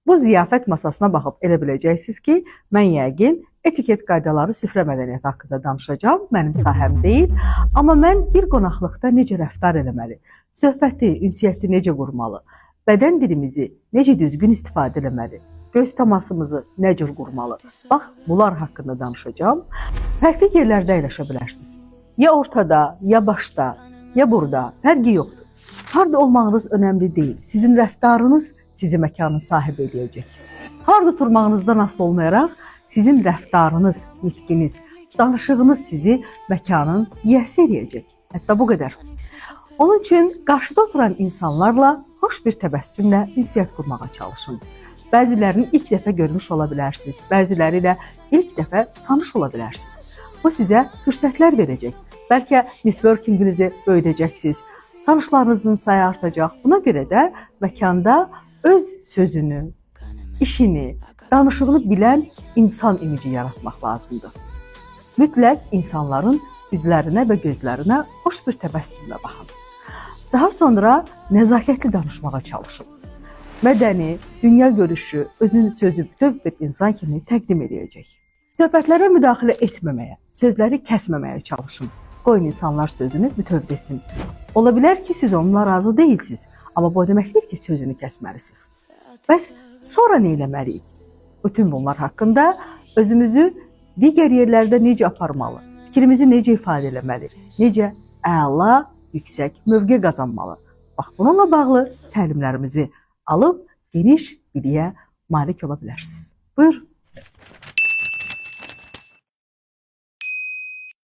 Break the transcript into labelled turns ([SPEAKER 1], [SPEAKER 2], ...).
[SPEAKER 1] Bu ziyafət masasına baxıb elə biləcəksiniz ki, mən yəqin etiket qaydaları, süfrə mədəniyyəti haqqında danışacağam. Mənim sahəm deyil. Amma mən bir qonaqlıqda necə rəftar eləməli, söhbəti, ünsiyyəti necə qurmalı, bədən dilimizi necə düzgün istifadə eləməli, göz təmasımızı nə cür qurmalı, bax, bunlar haqqında danışacağam. Fərqli yerlərdə əyləşə bilərsiniz. Ya ortada, ya başda, ya burada, fərqi yoxdur. Harada olmağınız önəmli deyil. Sizin rəftarınız sizi məkanın sahibi eləyəcək. Harada oturmağınızdan asılı olmayaraq, sizin rəftarınız, nitqiniz, danışığınız sizi məkanın yiyəsi eləyəcək. Hətta bu qədər. Onun üçün qarşıda oturan insanlarla xoş bir təbəssümlə ünsiyyət qurmağa çalışın. Bəzilərini ilk dəfə görmüş ola bilərsiniz, bəziləri ilə ilk dəfə tanış ola bilərsiniz. Bu sizə fürsətlər verəcək. Bəlkə networkinginizi böyüdəcəksiniz, tanışlarınızın sayı artacaq. Buna görə də məkanda öz sözünü, işini, danışığını bilən insan imici yaratmaq lazımdır. Mütləq insanların üzlərinə və gözlərinə xoş bir təbəssümlə baxın. Daha sonra nəzakətli danışmağa çalışın. Mədəni, dünya görüşü, özün sözü bütöv bir insan kimi təqdim edəcək. Söhbətlərə müdaxilə etməməyə, sözləri kəsməməyə çalışın. Qoyun insanlar sözünü bütöv desin. Ola bilər ki, siz onunla razı deyilsiniz, amma bu demək deyil ki, sözünü kəsməlisiniz. Bəs sonra nə eləməliyik? Bütün bunlar haqqında özümüzü digər yerlərdə necə aparmalı, fikrimizi necə ifadə eləməli, necə əla, yüksək mövqe qazanmalı. Bax, bununla bağlı təlimlərimizi alıb geniş biliyə malik ola bilərsiniz. Buyurun.